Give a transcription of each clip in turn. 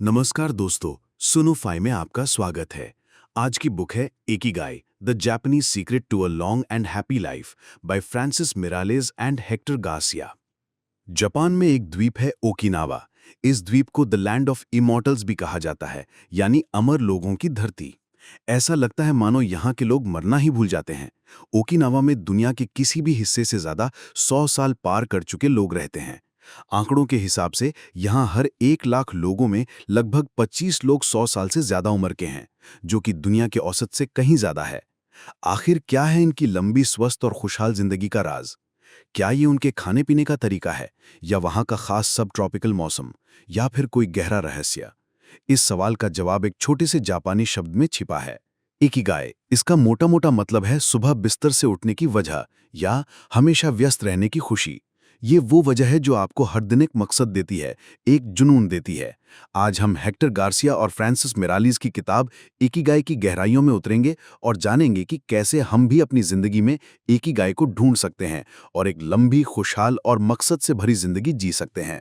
नमस्कार दोस्तों, सुनोफाई में आपका स्वागत है। आज की बुक है Ikigai, the Japanese secret to a long and happy life by Francis Miralles and Hector Garcia. Japan में एक द्वीप है ओकिनावा। इस द्वीप को द लैंड ऑफ इमॉर्टल्स भी कहा जाता है, यानी अमर लोगों की धरती। ऐसा लगता है मानो यहाँ के लोग मरना ही भूल जाते हैं। ओकिनावा में दुनिया के किसी भी हिस्से से ज्यादा 100 साल पार कर चुके लोग रहते हैं। आंकड़ों के हिसाब से यहाँ हर 1 लाख लोगों में लगभग 25 लोग 100 साल से ज्यादा उम्र के हैं, जो कि दुनिया के औसत से कहीं ज्यादा है। आखिर क्या है इनकी लंबी, स्वस्थ और खुशहाल जिंदगी का राज? क्या ये उनके खाने पीने का तरीका है, या वहां का खास सब ट्रॉपिकल मौसम, या फिर कोई गहरा रहस्य? इस सवाल का जवाब एक छोटे से जापानी शब्द में छिपा है, इकिगाई। इसका मोटा मोटा मतलब है सुबह बिस्तर से उठने की वजह, या हमेशा व्यस्त रहने की खुशी। ये वो वजह है जो आपको हर दिन एक मकसद देती है, एक जुनून देती है। आज हम हेक्टर गार्सिया और फ्रांसिस मिरालीज की किताब इकिगाई की गहराइयों में उतरेंगे और जानेंगे कि कैसे हम भी अपनी जिंदगी में इकिगाई को ढूंढ सकते हैं और एक लंबी, खुशहाल और मकसद से भरी जिंदगी जी सकते हैं।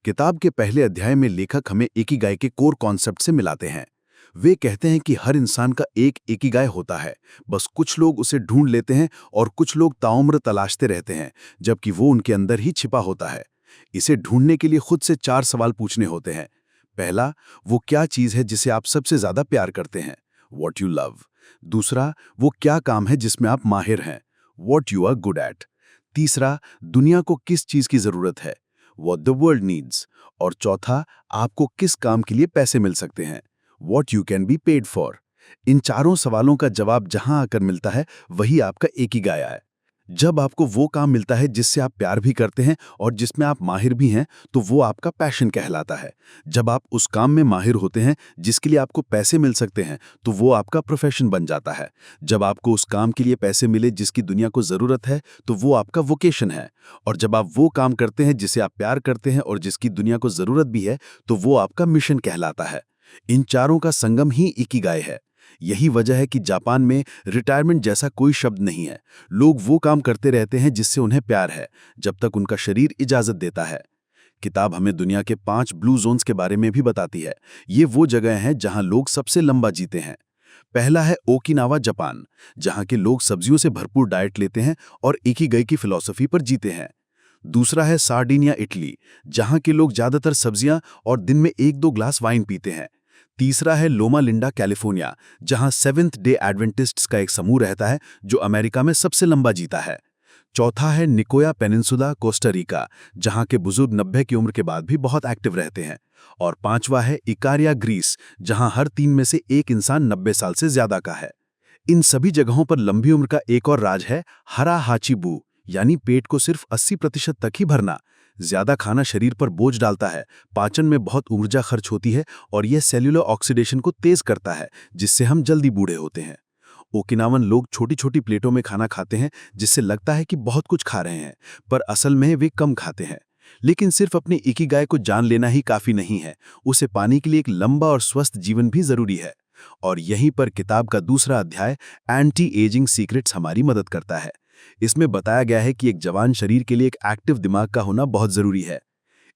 किताब के पहले अध्याय में लेखक हमें इकिगाई के कोर कॉन्सेप्ट से मिलाते हैं। वे कहते हैं कि हर इंसान का एक इकिगाई होता है, बस कुछ लोग उसे ढूंढ लेते हैं और कुछ लोग ताउम्र तलाशते रहते हैं, जबकि वो उनके अंदर ही छिपा होता है। इसे ढूंढने के लिए खुद से 4 सवाल पूछने होते हैं। पहला, वो क्या चीज है जिसे आप सबसे ज्यादा प्यार करते हैं? What you love. दूसरा, वो क्या काम है जिसमें आप माहिर हैं? What you are good at. तीसरा, दुनिया को किस चीज की जरूरत है? What the world needs. और चौथा, आपको किस काम के लिए पैसे मिल सकते हैं? What you can be paid for. इन चारों सवालों का जवाब जहां आकर मिलता है, वही आपका इकिगाई है। जब आपको वो काम मिलता है जिससे आप प्यार भी करते हैं और जिसमें आप माहिर भी हैं, तो वो आपका पैशन कहलाता है। जब आप उस काम में माहिर होते हैं जिसके लिए आपको पैसे मिल सकते हैं, तो वो आपका प्रोफेशन बन जाता है। जब आपको उस काम के लिए पैसे मिले जिसकी दुनिया को जरूरत है, तो वो आपका वोकेशन है। और जब आप वो काम करते हैं जिसे आप प्यार करते हैं और जिसकी दुनिया को जरूरत भी है, तो वो आपका मिशन कहलाता है। इन चारों का संगम ही इकिगाई है। यही वजह है कि जापान में रिटायरमेंट जैसा कोई शब्द नहीं है। लोग वो काम करते रहते हैं जिससे उन्हें प्यार है, जब तक उनका शरीर इजाजत देता है। किताब हमें दुनिया के 5 ब्लू जोन्स के बारे में भी बताती है। ये वो जगह हैं जहां लोग सबसे लंबा जीते हैं। पहला है ओकिनावा, जापान, जहां के लोग सब्जियों से भरपूर डाइट लेते हैं और इकिगाई की फिलॉसफी पर जीते हैं। दूसरा है सार्डिनिया, इटली, जहां के लोग ज्यादातर सब्जियां और दिन में 1-2 ग्लास वाइन पीते हैं। तीसरा है लोमा लिंडा, कैलिफोर्निया, जहां सेवेंथ डे एडवेंटिस्ट्स का एक समूह रहता है जो अमेरिका में सबसे लंबा जीता है। चौथा है निकोया पेनिनसुला, कोस्टा रिका, जहां के बुजुर्ग 90 की उम्र के बाद भी बहुत एक्टिव रहते हैं। और पांचवा है इकारिया, ग्रीस, जहां हर 3 में से एक इंसान 90 साल से ज्यादा का है। इन सभी जगहों पर लंबी उम्र का एक और राज है, हरा हाचीबू, यानी पेट को सिर्फ 80% तक ही भरना। ज्यादा खाना शरीर पर बोझ डालता है, पाचन में बहुत ऊर्जा खर्च होती है और यह सेल्यूलर ऑक्सीडेशन को तेज करता है, जिससे हम जल्दी बूढ़े होते हैं। ओकिनावन लोग छोटी छोटी प्लेटों में खाना खाते हैं, जिससे लगता है कि बहुत कुछ खा रहे हैं, पर असल में वे कम खाते हैं। लेकिन सिर्फ अपनी इकिगाई को जान लेना ही काफी नहीं है, उसे पाने के लिए एक लंबा और स्वस्थ जीवन भी जरूरी है। और यहीं पर किताब का दूसरा अध्याय, एंटी एजिंग सीक्रेट्स, हमारी मदद करता है। इसमें बताया गया है कि एक जवान शरीर के लिए एक एक्टिव दिमाग का होना बहुत जरूरी है।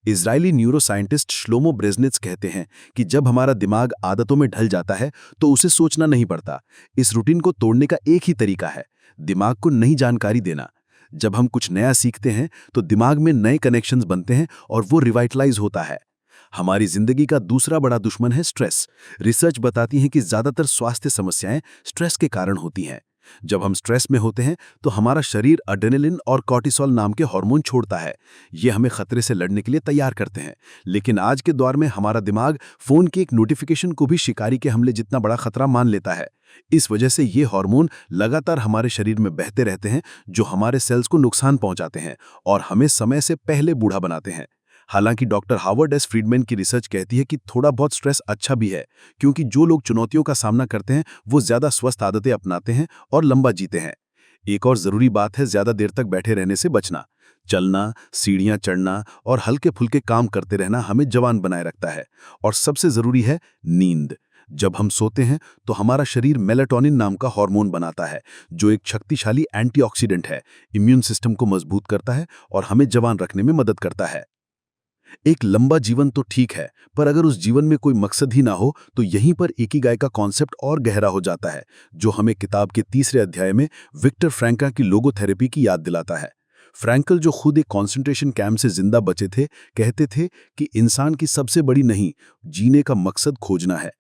इजरायली न्यूरोसाइंटिस्ट श्लोमो ब्रेजनिट्स कहते हैं कि जब हमारा दिमाग आदतों में ढल जाता है, तो उसे सोचना नहीं पड़ता। इस रूटीन को तोड़ने का एक ही तरीका है, दिमाग को नई जानकारी देना। जब हम कुछ नया सीखते हैं, तो दिमाग में नए कनेक्शंस बनते हैं और वो रिवाइटलाइज होता है। हमारी जिंदगी का दूसरा बड़ा दुश्मन है स्ट्रेस। रिसर्च बताती है कि ज्यादातर स्वास्थ्य समस्याएं स्ट्रेस के कारण होती हैं। जब हम स्ट्रेस में होते हैं, तो हमारा शरीर एड्रेनलिन और कॉर्टिसोल नाम के हार्मोन छोड़ता है। ये हमें खतरे से लड़ने के लिए तैयार करते हैं। लेकिन आज के दौर में हमारा दिमाग फोन की एक नोटिफिकेशन को भी शिकारी के हमले जितना बड़ा खतरा मान लेता है। इस वजह से ये हार्मोन लगातार हमारे शरीर में बहते रहते हैं, जो हमारे सेल्स को नुकसान पहुंचाते हैं और हमें समय से पहले बूढ़ा बनाते हैं। हालांकि डॉक्टर हार्वर्ड एस फ्रीडमैन की रिसर्च कहती है कि थोड़ा बहुत स्ट्रेस अच्छा भी है, क्योंकि जो लोग चुनौतियों का सामना करते हैं, वो ज्यादा स्वस्थ आदतें अपनाते हैं और लंबा जीते हैं। एक और जरूरी बात है ज्यादा देर तक बैठे रहने से बचना। चलना, सीढ़ियां चढ़ना और हल्के फुल्के काम करते रहना हमें जवान बनाए रखता है। और सबसे जरूरी है नींद। जब हम सोते हैं, तो हमारा शरीर मेलाटोनिन नाम का हार्मोन बनाता है, जो एक शक्तिशाली एंटीऑक्सीडेंट है, इम्यून सिस्टम को मजबूत करता है और हमें जवान रखने में मदद करता है। एक लंबा जीवन तो ठीक है, पर अगर उस जीवन में कोई मकसद ही ना हो तो यहीं पर इकिगाई का कॉन्सेप्ट और गहरा हो जाता है, जो हमें किताब के तीसरे अध्याय में विक्टर फ्रैंकल की लोगोथेरेपी की याद दिलाता है। फ्रैंकल, जो खुद एक कॉन्सेंट्रेशन कैंप से जिंदा बचे थे, कहते थे कि इंसान की सबसे बड़ी नहीं, जीने का मकसद खोजना है।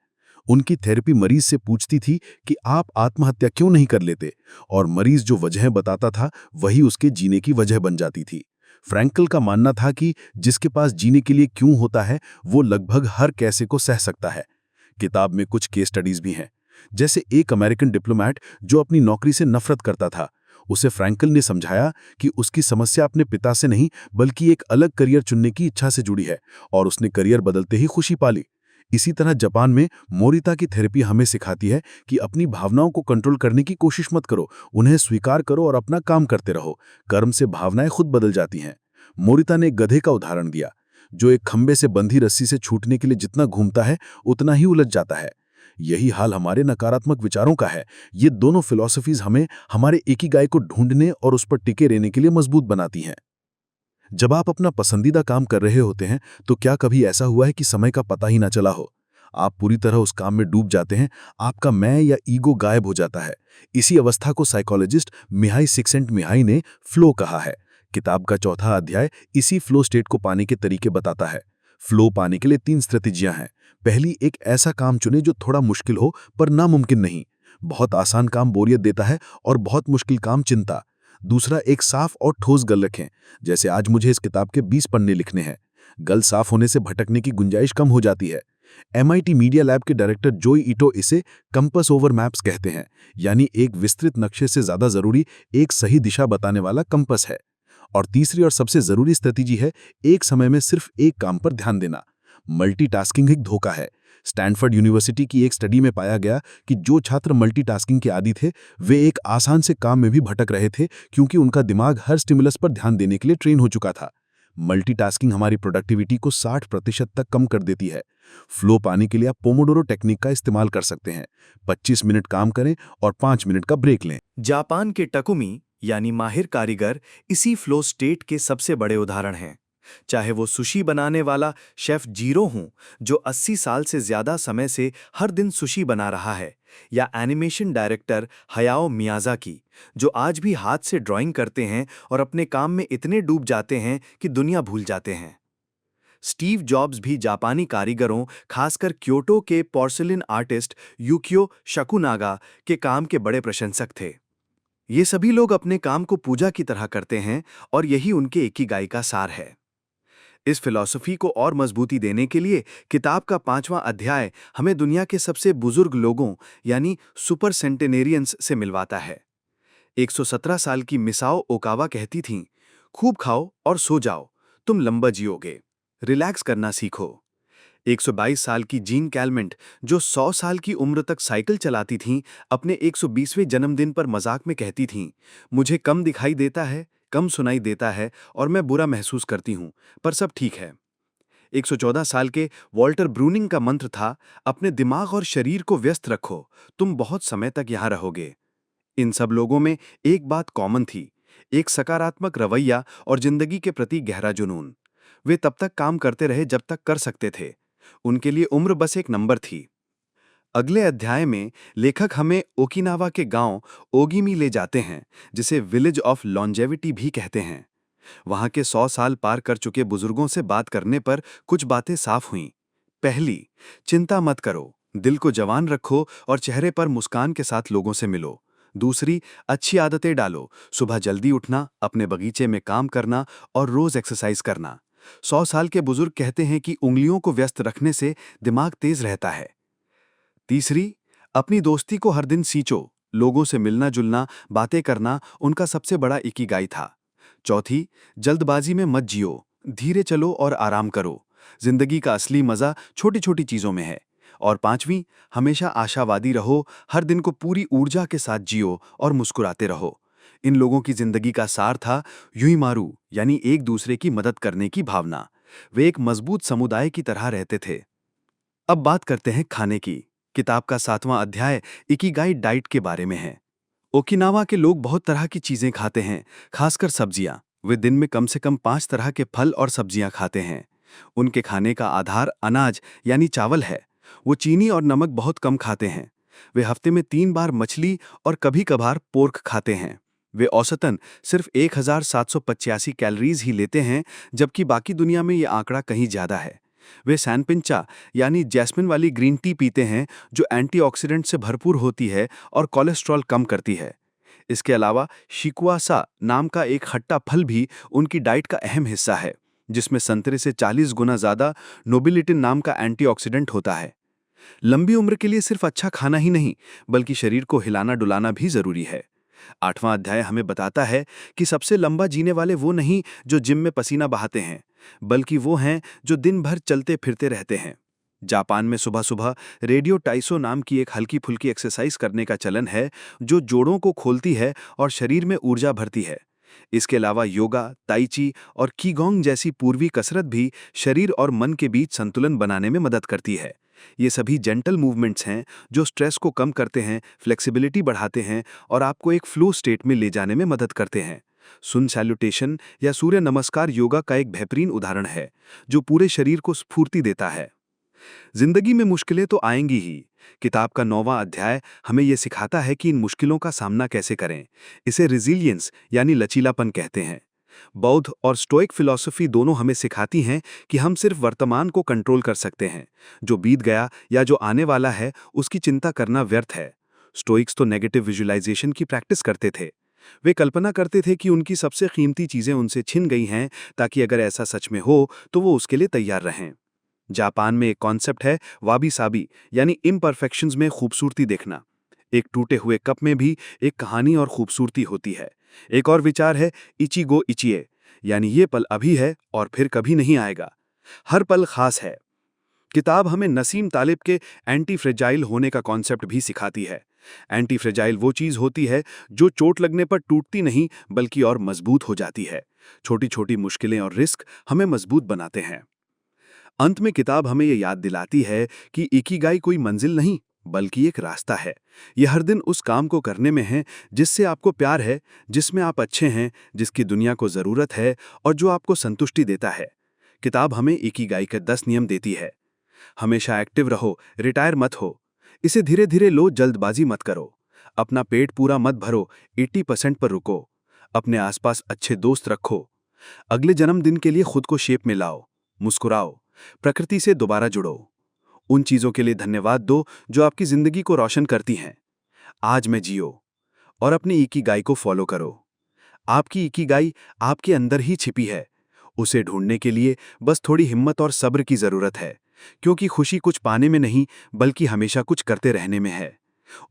उनकी थेरेपी मरीज से पूछती थी कि आप आत्महत्या क्यों नहीं कर लेते, और मरीज जो वजह बताता था वही उसके जीने की वजह बन जाती थी। फ्रैंकल का मानना था कि जिसके पास जीने के लिए क्यों होता है, वो लगभग हर कैसे को सह सकता है। किताब में कुछ केस स्टडीज भी हैं, जैसे एक अमेरिकन डिप्लोमेट जो अपनी नौकरी से नफरत करता था। उसे फ्रैंकल ने समझाया कि उसकी समस्या अपने पिता से नहीं बल्कि एक अलग करियर चुनने की इच्छा से जुड़ी है, और उसने करियर बदलते ही खुशी पाली। इसी तरह जापान में मोरिता की थेरेपी हमें सिखाती है कि अपनी भावनाओं को कंट्रोल करने की कोशिश मत करो, उन्हें स्वीकार करो और अपना काम करते रहो। कर्म से भावनाएं खुद बदल जाती हैं। मोरिता ने एक गधे का उदाहरण दिया, जो एक खंबे से बंधी रस्सी से छूटने के लिए जितना घूमता है उतना ही उलझ जाता है। यही हाल हमारे नकारात्मक विचारों का है। ये दोनों फिलॉसफीज हमें हमारे इकिगाई को ढूंढने और उस पर टिके रहने के लिए मजबूत बनाती हैं। जब आप अपना पसंदीदा काम कर रहे होते हैं, तो क्या कभी ऐसा हुआ है कि समय का पता ही ना चला हो? आप पूरी तरह उस काम में डूब जाते हैं, आपका मैं या ईगो गायब हो जाता है। इसी अवस्था को साइकोलॉजिस्ट मिहाई सिक्सेंटमिहाई ने फ्लो कहा है। किताब का चौथा अध्याय इसी फ्लो स्टेट को पाने के तरीके बताता है। फ्लो पाने के लिए 3 स्ट्रेटेजियां हैं। पहली, एक ऐसा काम चुनें जो थोड़ा मुश्किल हो पर नामुमकिन नहीं। बहुत आसान काम बोरियत देता है और बहुत मुश्किल काम चिंता। दूसरा, एक साफ और ठोस गोल रखें, जैसे आज मुझे इस किताब के 20 पन्ने लिखने हैं। गोल साफ होने से भटकने की गुंजाइश कम हो जाती है। MIT मीडिया लैब के डायरेक्टर जोई इटो इसे कंपस ओवर मैप्स कहते हैं, यानी एक विस्तृत नक्शे से ज्यादा जरूरी एक सही दिशा बताने वाला कंपस है। और तीसरी और सबसे जरूरी स्ट्रेटेजी है एक समय में सिर्फ एक काम पर ध्यान देना। मल्टीटास्किंग एक धोखा है। स्टैनफोर्ड यूनिवर्सिटी की एक स्टडी में पाया गया कि जो छात्र मल्टीटास्किंग के आदी थे, वे एक आसान से काम में भी भटक रहे थे, क्योंकि उनका दिमाग हर स्टिमुलस पर ध्यान देने के लिए ट्रेन हो चुका था। मल्टीटास्किंग हमारी प्रोडक्टिविटी को 60% तक कम कर देती है। फ्लो पाने के लिए आप पोमोडोरो टेक्निक का इस्तेमाल कर सकते हैं। 25 मिनट काम करें और 5 मिनट का ब्रेक लें। जापान के टकुमी यानी माहिर कारीगर इसी फ्लो स्टेट के सबसे बड़े उदाहरण हैं। चाहे वो सुशी बनाने वाला शेफ जीरो हों, जो 80 साल से ज्यादा समय से हर दिन सुशी बना रहा है, या एनिमेशन डायरेक्टर हयाओ मियाज़ाकी, जो आज भी हाथ से ड्राइंग करते हैं और अपने काम में इतने डूब जाते हैं कि दुनिया भूल जाते हैं। स्टीव जॉब्स भी जापानी कारीगरों, खासकर क्योटो के पोर्सिलिन आर्टिस्ट यूकियो शकुनागा के काम के बड़े प्रशंसक थे। ये सभी लोग अपने काम को पूजा की तरह करते हैं, और यही उनके इकिगाई का सार है। इस फिलॉसफी को और मजबूती देने के लिए किताब का 5वां अध्याय हमें दुनिया के सबसे बुजुर्ग लोगों यानी सुपर सेंटेनेरियंस से मिलवाता है। 117 साल की मिसाओ ओकावा कहती थीं, खूब खाओ और सो जाओ, तुम लंबा जियोगे। रिलैक्स करना सीखो। 122 साल की जीन कैलमेंट, जो 100 साल की उम्र तक साइकिल चलाती थीं, अपने 120वें जन्मदिन पर मजाक में कहती थीं, मुझे कम दिखाई देता है, कम सुनाई देता है और मैं बुरा महसूस करती हूं, पर सब ठीक है। 114 साल के वॉल्टर ब्रूनिंग का मंत्र था, अपने दिमाग और शरीर को व्यस्त रखो, तुम बहुत समय तक यहां रहोगे। इन सब लोगों में एक बात कॉमन थी, एक सकारात्मक रवैया और जिंदगी के प्रति गहरा जुनून। वे तब तक काम करते रहे जब तक कर सकते थे। उनके लिए उम्र बस एक नंबर थी। अगले अध्याय में लेखक हमें ओकिनावा के गांव ओगिमी ले जाते हैं, जिसे विलेज ऑफ लॉन्जेविटी भी कहते हैं। वहां के 100 साल पार कर चुके बुजुर्गों से बात करने पर कुछ बातें साफ हुईं। पहली, चिंता मत करो, दिल को जवान रखो और चेहरे पर मुस्कान के साथ लोगों से मिलो। दूसरी, अच्छी आदतें डालो, सुबह जल्दी उठना, अपने बगीचे में काम करना और रोज एक्सरसाइज करना। 100 साल के बुजुर्ग कहते हैं कि उंगलियों को व्यस्त रखने से दिमाग तेज रहता है। तीसरी, अपनी दोस्ती को हर दिन सींचो, लोगों से मिलना जुलना, बातें करना उनका सबसे बड़ा इकिगाई था। चौथी, जल्दबाजी में मत जियो, धीरे चलो और आराम करो, जिंदगी का असली मजा छोटी छोटी चीजों में है। और पांचवी, हमेशा आशावादी रहो, हर दिन को पूरी ऊर्जा के साथ जियो और मुस्कुराते रहो। इन लोगों की जिंदगी का सार था युईमारू, यानी एक दूसरे की मदद करने की भावना। वे एक मजबूत समुदाय की तरह रहते थे। अब बात करते हैं खाने की। किताब का 7वां अध्याय इकिगाई डाइट के बारे में है। ओकिनावा के लोग बहुत तरह की चीजें खाते हैं, खासकर सब्जियां। वे दिन में कम से कम 5 तरह के फल और सब्जियां खाते हैं। उनके खाने का आधार अनाज यानी चावल है। वो चीनी और नमक बहुत कम खाते हैं। वे हफ्ते में 3 बार मछली और कभी-कभार पोर्क खाते हैं। वे औसतन सिर्फ 1785 कैलोरीज ही लेते हैं, जबकि बाकी दुनिया में ये आंकड़ा कहीं ज़्यादा है। वे सैनपिंचा यानी जैस्मिन वाली ग्रीन टी पीते हैं, जो एंटीऑक्सीडेंट से भरपूर होती है और कोलेस्ट्रॉल कम करती है। इसके अलावा शिकुआसा नाम का एक खट्टा फल भी उनकी डाइट का अहम हिस्सा है, जिसमें संतरे से 40 गुना ज़्यादा नोबिलिटिन नाम का एंटीऑक्सीडेंट होता है। लंबी उम्र के लिए सिर्फ अच्छा खाना ही नहीं, बल्कि शरीर को हिलाना डुलाना भी जरूरी है। 8वां अध्याय हमें बताता है कि सबसे लंबा जीने वाले वो नहीं जो जिम में पसीना बहाते हैं, बल्कि वो हैं जो दिन भर चलते फिरते रहते हैं। जापान में सुबह सुबह रेडियो टाइसो नाम की एक हल्की फुल्की एक्सरसाइज करने का चलन है, जो जोड़ों को खोलती है और शरीर में ऊर्जा भरती है। इसके अलावा योगा, ताइची और कीगोंग जैसी पूर्वी कसरत भी शरीर और मन के बीच संतुलन बनाने में मदद करती है। ये सभी जेंटल मूवमेंट्स हैं जो स्ट्रेस को कम करते हैं, फ्लेक्सिबिलिटी बढ़ाते हैं और आपको एक फ्लो स्टेट में ले जाने में मदद करते हैं। सुन सैल्यूटेशन या सूर्य नमस्कार योगा का एक बेहतरीन उदाहरण है, जो पूरे शरीर को स्फूर्ति देता है। जिंदगी में मुश्किलें तो आएंगी ही। किताब का 9वां अध्याय हमें यह सिखाता है कि इन मुश्किलों का सामना कैसे करें। इसे रिजिलियंस यानी लचीलापन कहते हैं। बौद्ध और स्टोइक फिलॉसफी दोनों हमें सिखाती हैं कि हम सिर्फ वर्तमान को कंट्रोल कर सकते हैं। जो बीत गया या जो आने वाला है, उसकी चिंता करना व्यर्थ है। स्टोइक्स तो नेगेटिव विजुअलाइजेशन की प्रैक्टिस करते थे। वे कल्पना करते थे कि उनकी सबसे कीमती चीजें उनसे छिन गई हैं, ताकि अगर ऐसा सच में हो तो वो उसके लिए तैयार रहें। जापान में एक कॉन्सेप्ट है वाबी साबी, यानी इम्परफेक्शंस में खूबसूरती देखना। एक टूटे हुए कप में भी एक कहानी और खूबसूरती होती है। एक और विचार है इचिगो इचिए, यानी ये पल अभी है और फिर कभी नहीं आएगा। हर पल खास है। किताब हमें नसीम तालिब के एंटी फ्रेजाइल होने का कॉन्सेप्ट भी सिखाती है। एंटी फ्रेजाइल वो चीज़ होती है जो चोट लगने पर टूटती नहीं, बल्कि और मजबूत हो जाती है। छोटी छोटी मुश्किलें और रिस्क हमें मजबूत बनाते हैं। अंत में किताब हमें यह याद दिलाती है कि इकिगाई कोई मंजिल नहीं, बल्कि एक रास्ता है। यह हर दिन उस काम को करने में है जिससे आपको प्यार है, जिसमें आप अच्छे हैं, जिसकी दुनिया को ज़रूरत है और जो आपको संतुष्टि देता है। किताब हमें इकिगाई के 10 नियम देती है। हमेशा एक्टिव रहो, रिटायर मत हो। इसे धीरे धीरे लो, जल्दबाजी मत करो। अपना पेट पूरा मत भरो, 80% पर रुको। अपने आसपास अच्छे दोस्त रखो। अगले जन्मदिन के लिए खुद को शेप में लाओ। मुस्कुराओ। प्रकृति से दोबारा जुड़ो। उन चीज़ों के लिए धन्यवाद दो जो आपकी ज़िंदगी को रोशन करती हैं। आज में जियो और अपनी इकिगाई को फॉलो करो। आपकी इकिगाई आपके अंदर ही छिपी है। उसे ढूंढने के लिए बस थोड़ी हिम्मत और सब्र की ज़रूरत है, क्योंकि खुशी कुछ पाने में नहीं, बल्कि हमेशा कुछ करते रहने में है।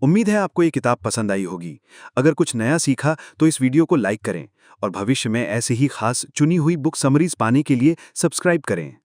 उम्मीद है आपको ये किताब पसंद आई होगी। अगर कुछ नया सीखा तो इस वीडियो को लाइक करें और भविष्य में ऐसे ही खास चुनी हुई बुक समरीज पाने के लिए सब्सक्राइब करें।